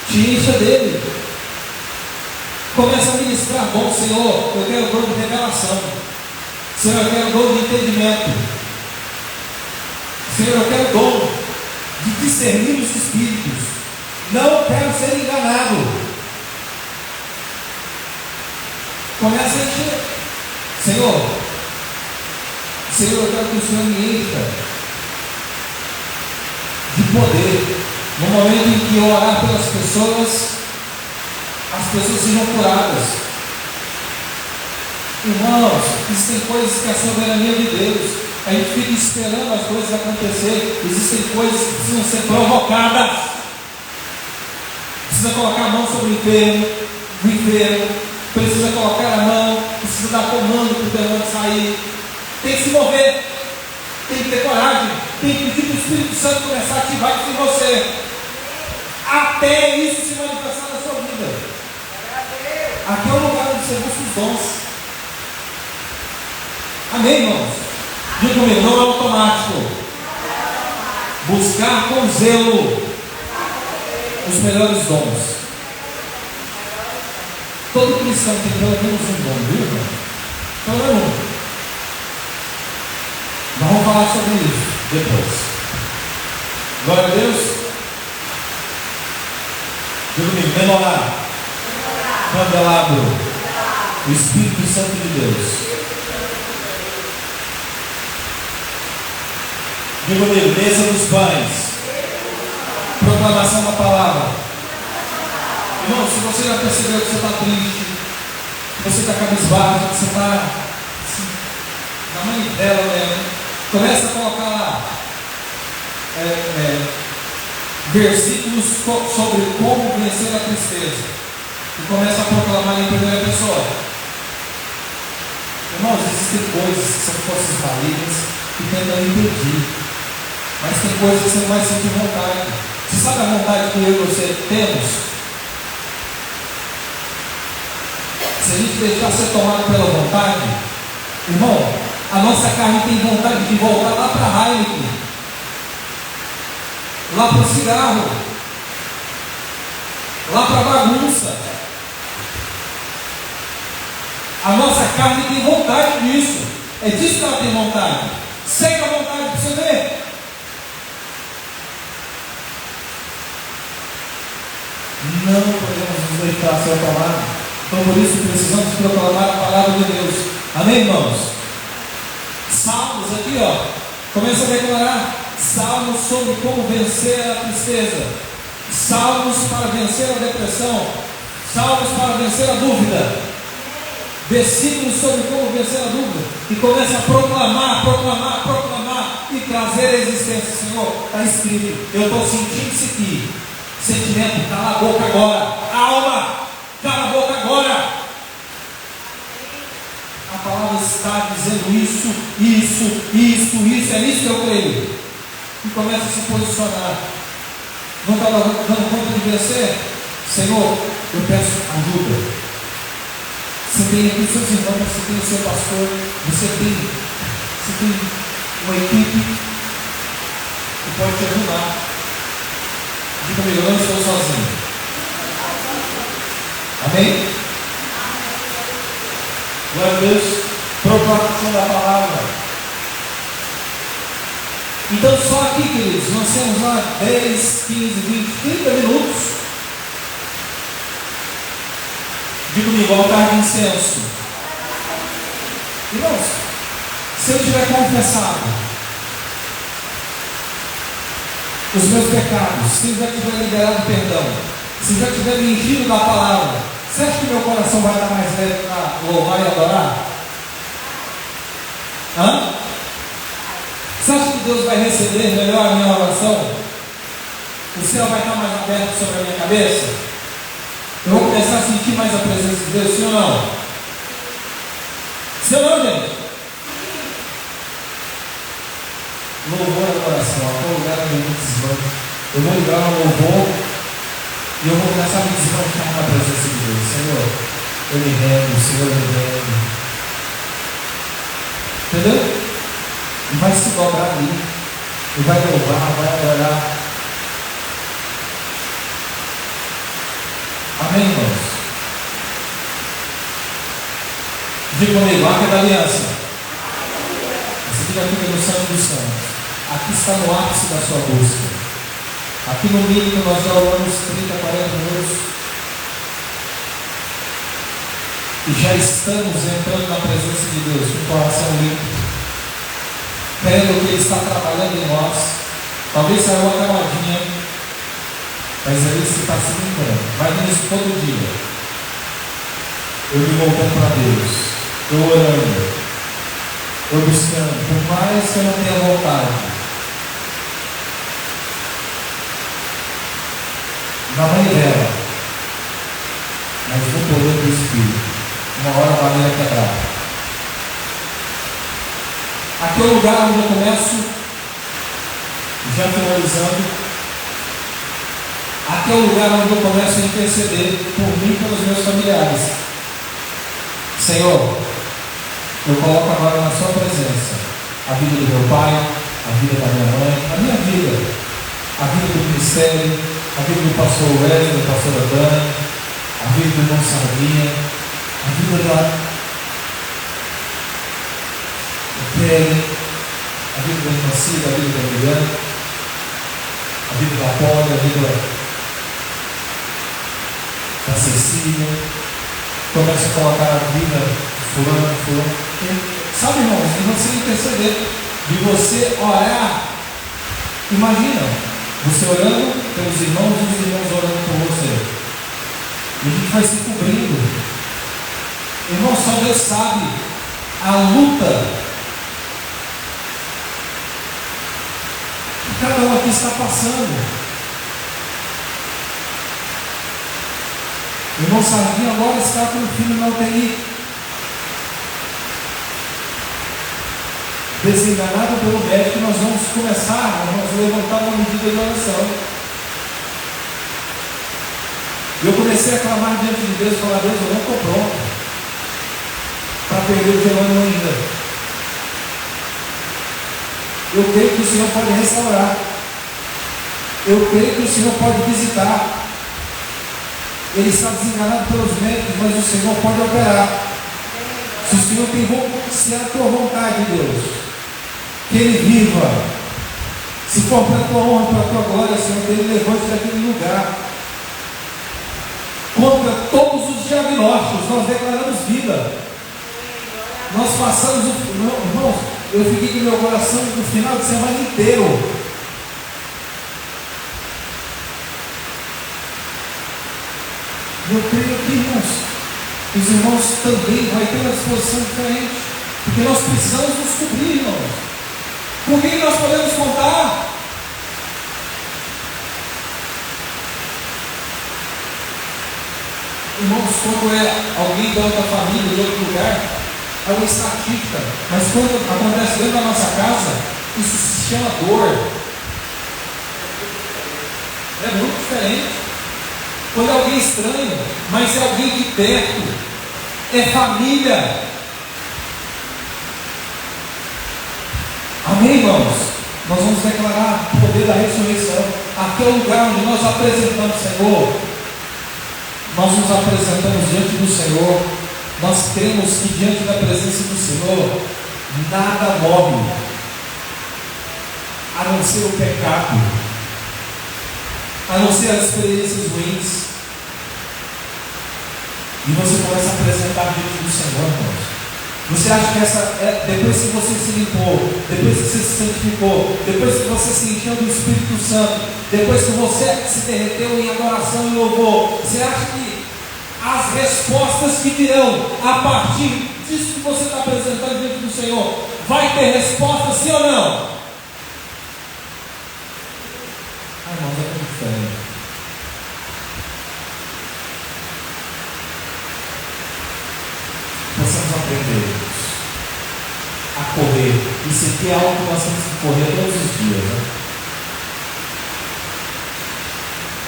Speaker 1: te encha dele. Começa a ministrar: bom Senhor, eu quero dom de revelação, Senhor, eu quero dom de entendimento, Senhor, eu quero dom de discernir os Espíritos, não quero ser enganado. Começa a encher. Senhor, eu quero que o Senhor me encha de poder. No momento em que eu orar pelas pessoas, as pessoas sejam curadas. Irmãos, existem coisas que é a soberania de Deus. A gente fica esperando as coisas acontecer. Existem coisas que precisam ser provocadas. Precisa colocar a mão sobre o enfermo, precisa colocar a mão, precisa dar comando para o demônio sair. Tem que se mover, tem que ter coragem, tem que pedir para o Espírito Santo começar a ativar isso em você, até isso se manifestar na sua vida. Aqui é o lugar onde você busca os dons. Amém, irmãos? Diga comigo, não é automático. Buscar com zelo os melhores dons. Todo cristão tem pelo menos um dom, viu, irmão? Pelo menos um. Nós vamos falar sobre isso depois. Glória a Deus. Diga comigo, menorá, candelabro, o Espírito Santo de Deus. Diga comigo, mesa dos pães, proclamação da palavra. Irmão, se você já percebeu que você está triste, que você está cabisbaixo, que você está assim, na mãe dela mesmo, começa a colocar lá versículos sobre como vencer a tristeza e começa a proclamar em primeira pessoa. Irmãos, existem coisas que são forças malignas que tentam impedir, mas tem coisas que você não vai sentir vontade. Você sabe a vontade que eu e você temos? Se a gente deixar ser tomado pela vontade, irmão, a nossa carne tem vontade de voltar lá para a Heineken, lá para o cigarro, lá para a bagunça. A nossa carne tem vontade disso. É disso que ela tem vontade. Segue a vontade para você ver. Não podemos nos deixar ser tomados. Então por isso precisamos proclamar a palavra de Deus. Amém, irmãos? Salmos aqui, ó. Começa a declarar salmos sobre como vencer a tristeza, salmos para vencer a depressão, salmos para vencer a dúvida, versículos sobre como vencer a dúvida, e começa a proclamar e trazer a existência. Senhor, está escrito, eu estou sentindo isso aqui. Sentimento, cala a boca agora. Alma, cala a boca agora. A palavra está dizendo isso, é nisso que eu creio. E começa a se posicionar. Não está dando conta de vencer? Senhor, eu peço ajuda. Você tem aqui seus irmãos, você tem o seu pastor, você tem uma equipe que pode te ajudar. Diga comigo, eu não estou sozinho. Amém? Glória a Deus. Proclamação da palavra. Então só aqui, queridos, nós temos lá 10, 15, 20, 30 minutos. Diga comigo, altar de incenso. Irmãos, se eu tiver confessado os meus pecados, se eu já tiver liberado perdão, se eu já tiver me enchido da palavra, você acha que meu coração vai estar mais leve para louvar e adorar? Hã? Você acha que Deus vai receber melhor a minha oração? O céu vai estar mais aberto sobre a minha cabeça? Eu vou começar a sentir mais a presença de Deus, sim ou não? Sim ou não, gente? Louvor e adoração, aqui é o lugar onde eu me desbanco. Eu vou ligar no louvor e eu vou começar a me desbancar na presença de Deus. Senhor, eu me rendo, Senhor, eu me rendo. Entendeu? E vai se dobrar ali, e vai louvar, vai adorar. Amém, irmãos? Diga comigo, Arca da Aliança. Esse aqui daqui pelo Santo dos Santos. Aqui está no ápice da sua busca. Aqui no mínimo nós já oramos 30, 40 minutos. E já estamos entrando na presença de Deus, com o coração limpo, crendo que Ele está trabalhando em nós. Talvez saiu uma camadinha, mas é isso que está se lembrando. Vai nisso todo dia. Eu me voltando para Deus, eu orando, eu buscando, por mais que eu não tenha vontade, na manivela, mas no poder do Espírito, uma hora a maneira quebrar. Aqui é o lugar onde eu começo, já finalizando, aqui é o lugar onde eu começo a interceder por mim e pelos meus familiares. Senhor, eu coloco agora na sua presença a vida do meu pai, a vida da minha mãe, a minha vida, a vida do ministério, a vida do pastor Wesley, da pastora Dani, a vida do irmão Sardinha, a vida da Kelly, a vida da irmã Cida, a vida da Miriam, a vida da Poli, a vida da Cecília. Começa a colocar a vida de fulano. Sabe, irmãos, de você interceder, de você orar. Imagina, você orando pelos irmãos e os irmãos orando por você. E a gente vai se cobrindo. Irmão, só Deus sabe a luta que cada um aqui está passando. O irmão Sardinha agora está com o filho na UTI, desenganado pelo médico. Nós vamos levantar uma medida de oração. Eu comecei a clamar diante de Deus e falar: Deus, eu não estou pronto para perder o Jerônimo ainda. Eu creio que o Senhor pode restaurar. Eu creio que o Senhor pode visitar. Ele está desenganado pelos médicos, mas o Senhor pode operar. Se o Senhor tem se é a tua vontade, Deus, que ele viva. Se for para a tua honra, para a tua glória, Senhor, que ele levante daquele lugar. Contra todos os diagnósticos, nós declaramos vida. Nós passamos, irmãos, eu fiquei com meu coração no final de semana inteiro. Eu creio que, irmãos, os irmãos também vão ter uma disposição diferente, porque nós precisamos nos cobrir, irmãos. Com quem nós podemos contar? Irmãos, quando é alguém da outra família, de outro lugar, é uma estatística, mas quando acontece dentro da nossa casa, isso se chama dor. É muito diferente. Quando é alguém estranho, mas é alguém de perto, é família. Amém, irmãos? Nós vamos declarar o poder da ressurreição. Aqui é o lugar onde nós apresentamos, Senhor. Nós nos apresentamos diante do Senhor. Nós cremos que diante da presença do Senhor, nada morre, a não ser o pecado, a não ser as experiências ruins. E você começa a apresentar diante do Senhor, irmãos. Você acha que depois que você se limpou, depois que você se santificou, depois que você se encheu do Espírito Santo, depois que você se derreteu em adoração e louvor, você acha que as respostas que virão a partir disso que você está apresentando diante do Senhor, vai ter resposta, sim ou não? Irmãos, é muito diferente. Precisamos aprender a correr. Isso aqui é algo que nós temos que correr todos os dias, né?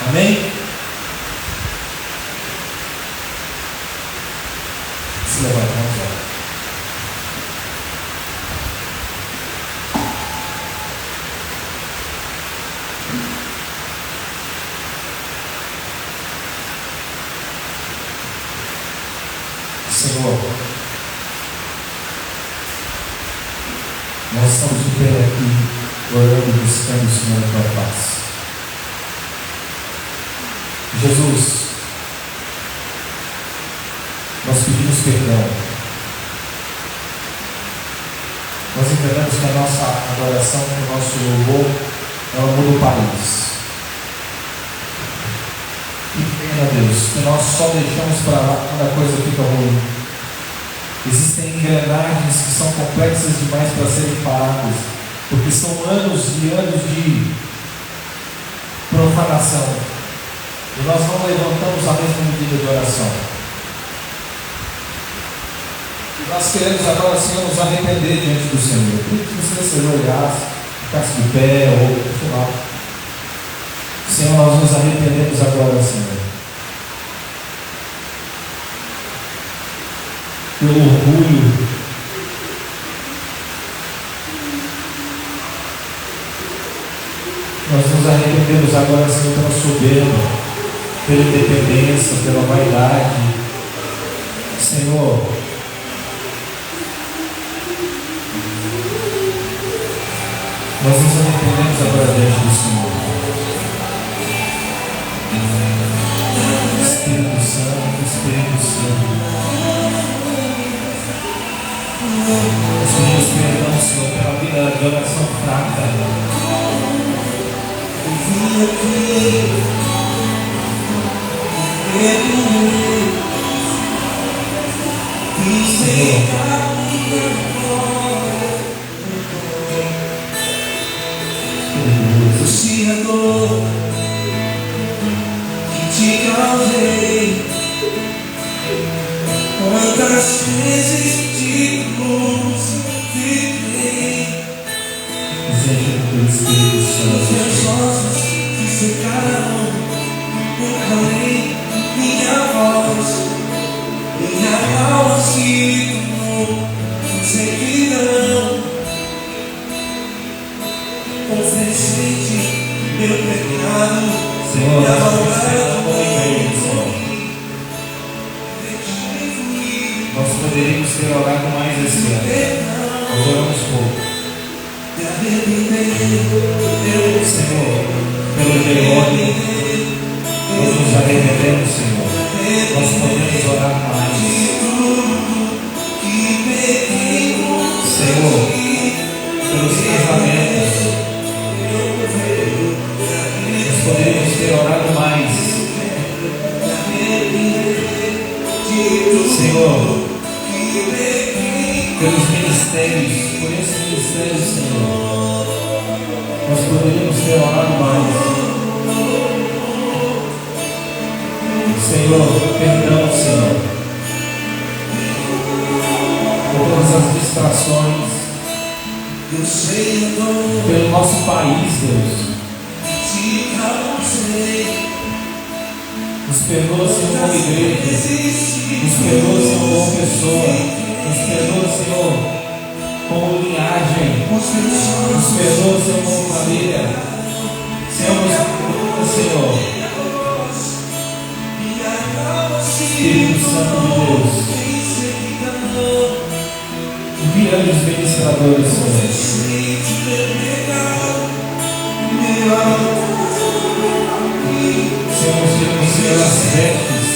Speaker 1: Amém? Se levanta, vamos lá. Senhor, nós estamos de pé aqui, orando e buscando o Senhor a tua paz. Jesus, nós pedimos perdão. Nós entendemos que a nossa adoração, que o nosso louvor, ela muda o país. Que pena, Deus, que nós só deixamos para lá quando a coisa fica ruim. Existem engrenagens que são complexas demais para serem paradas, porque são anos e anos de profanação. E nós não levantamos a mesma medida de oração. E nós queremos agora, Senhor, nos arrepender diante do Senhor. Por que você se ajoelhasse, ficasse de pé ou sei lá. Senhor, nós nos arrependemos agora, Senhor. Pelo orgulho, nós nos arrependemos agora, Senhor, pela soberba, pela independência, pela vaidade. Senhor, nós nos arrependemos agora diante do Senhor. Espírito Santo, Espírito Santo. Nós pedimos perdão, Senhor, pela vida de oração fraca.
Speaker 2: Se a dor que te causei, quantas vezes te crucifiquei, seus ossos se secaram, eu calei minha voz, minha alma se tornou sequidão. Confessei-te meu pecado,
Speaker 1: Senhor,
Speaker 2: minha
Speaker 1: nós
Speaker 2: maldade,
Speaker 1: nós poderíamos ter orado mais esse ano. Nós oramos pouco. Senhor, pelo demônio, nós nos arrependemos, Senhor. Nós podemos orar mais. Senhor, pelos casamentos, nós poderíamos ter orado mais. Senhor, pelos ministérios, por esse ministério, Senhor, nós poderíamos ter orado mais. Senhor, perdão, Senhor, por todas as distrações, pelo nosso país, Deus. Nos perdoa, Senhor, como igreja. Nos perdoa, Senhor, como pessoa. Nos perdoa, Senhor, como linhagem. Nos perdoa, Senhor, como família. Senhor, nos perdoa, Senhor. Espírito Santo de Deus, envia os ministradores, Senhor. Senhor, nos Senhor, as vestes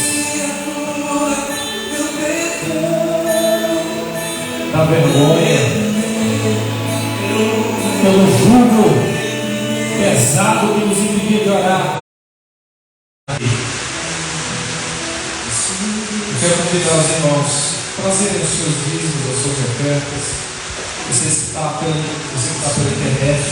Speaker 1: da vergonha, pelo jugo pesado que nos impedia de orar. Eu quero convidar os irmãos a trazerem os seus dízimos, as suas ofertas. Você que está pela internet,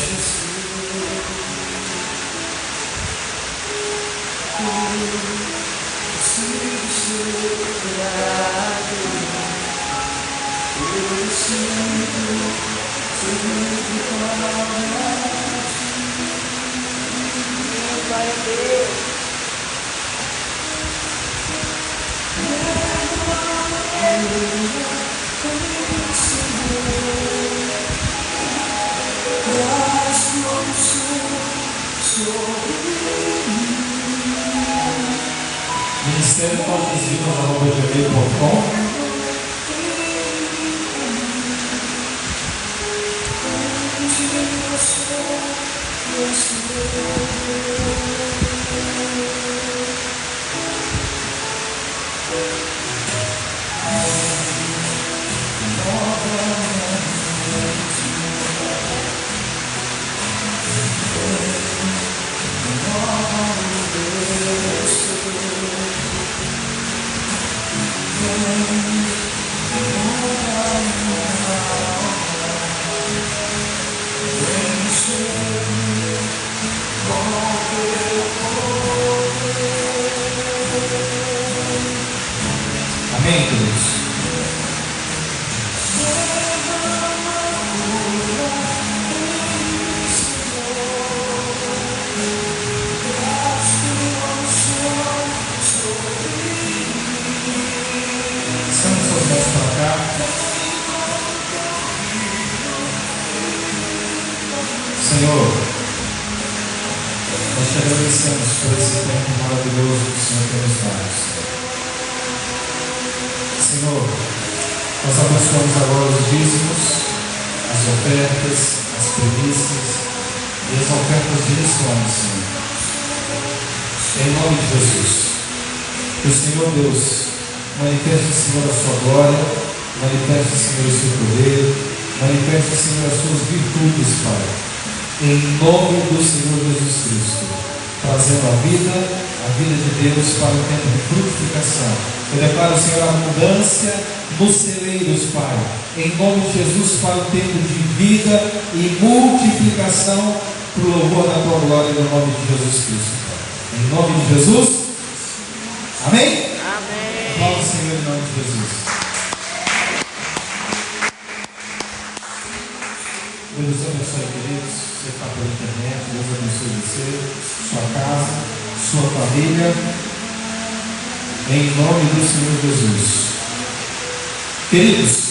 Speaker 1: ministério.com. por esse tempo maravilhoso que o Senhor tem nos dado. Senhor, nós abençoamos agora os dízimos, as ofertas, as primícias e as ofertas de missões, Senhor. Em nome de Jesus. Que o Senhor Deus manifeste, Senhor, a sua glória, manifeste, Senhor, o seu poder, manifeste, Senhor, as suas virtudes, Pai. Em nome do Senhor Jesus Cristo, trazendo a vida de Deus para o tempo de frutificação. Eu declaro, Senhor, a abundância nos celeiros, Pai. Em nome de Jesus, para o tempo de vida e multiplicação, para o louvor da tua glória, no nome de Jesus Cristo, Pai. Em nome de Jesus. Amém?
Speaker 3: Amém.
Speaker 1: Aplauda o Senhor em nome de Jesus. Deus abençoe, queridos. Você está pela internet, Deus abençoe você, sua casa, sua família. Em nome do Senhor Jesus. Queridos,